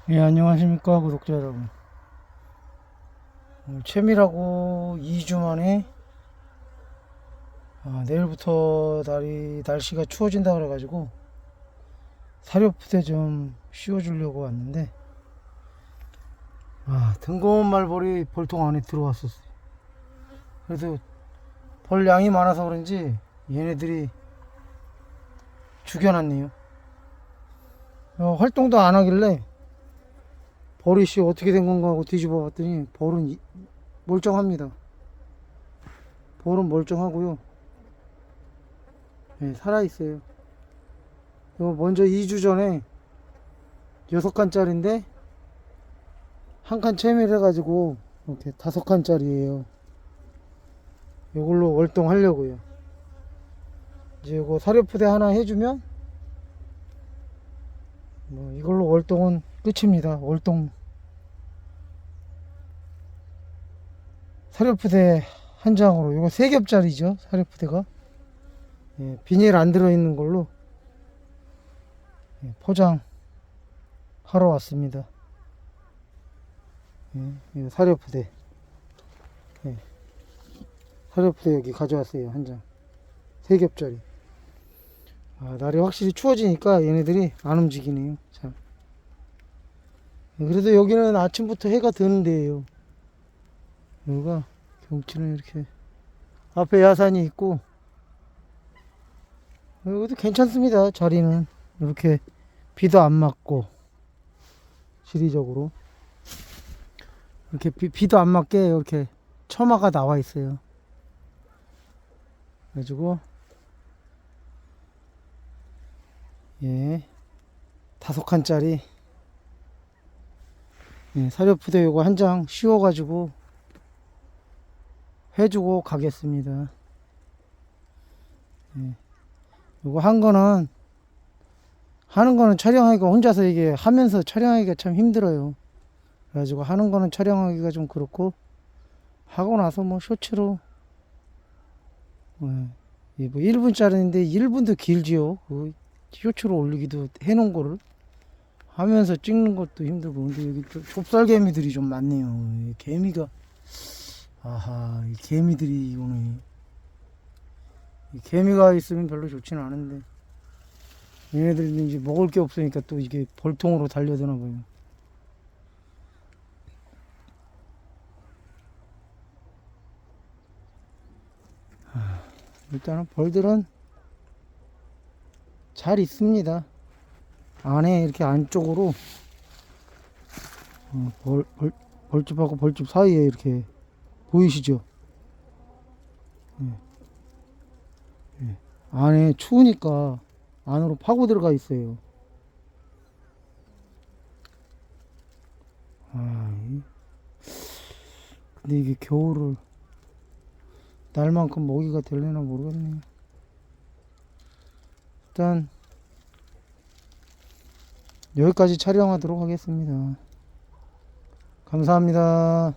예, 안녕하십니까, 구독자 여러분. 채밀하고 2주 만에, 내일부터 날씨가 추워진다 그래가지고, 사료푸대 좀 씌워주려고 왔는데, 뜬금없는 말벌이 벌통 안에 들어왔었어요. 그래도 벌 양이 많아서 그런지, 얘네들이 죽여놨네요. 활동도 안 하길래, 버릇이 어떻게 된 건가 하고 뒤집어 봤더니, 멀쩡합니다. 벌은 멀쩡하고요. 예, 살아있어요. 먼저 2주 전에 6칸짜리인데 한 칸 채밀해가지고 이렇게 5칸짜리예요. 이걸로 월동하려고요. 이제 이거 사료푸대 하나 해주면 뭐 이걸로 월동은 끝입니다. 월동 사료푸대 한 장으로 이거 3겹짜리죠. 사료푸대가 예, 비닐 안 들어있는 걸로 예, 포장하러 왔습니다. 예, 이거 사료푸대 예, 사료푸대 여기 가져왔어요. 한 장 3겹짜리. 날이 확실히 추워지니까 얘네들이 안 움직이네요. 참. 그래도 여기는 아침부터 해가 드는 데예요. 여기가 경치는 이렇게 앞에 야산이 있고 여기도 괜찮습니다. 자리는 이렇게 비도 안 맞고 지리적으로 이렇게 비도 안 맞게 이렇게 처마가 나와 있어요. 그래가지고 예 5칸짜리 예, 사료푸대 요거 한 장 씌워가지고 해주고 가겠습니다. 예, 요거 하는 거는 촬영하기가 혼자서 이게 하면서 촬영하기가 참 힘들어요. 그래가지고 하는 거는 촬영하기가 좀 그렇고 하고 나서 뭐 쇼츠로 예, 뭐 1분짜리인데 1분도 길지요. 그 쇼츠로 올리기도 해놓은 거를 하면서 찍는 것도 힘들고. 근데 여기 좁쌀개미들이 좀 많네요. 이 개미가 이 개미들이 오늘 이 개미가 있으면 별로 좋지는 않은데 얘네들이 이제 먹을 게 없으니까 또 이게 벌통으로 달려드나 봐요. 일단은 벌들은 잘 있습니다. 안에 이렇게 안쪽으로 벌집하고 벌집 사이에 이렇게 보이시죠? 예, 예. 안에 추우니까 안으로 파고 들어가 있어요. 근데 이게 겨울을 날만큼 먹이가 되려나 모르겠네요. 일단 여기까지 촬영하도록 하겠습니다. 감사합니다.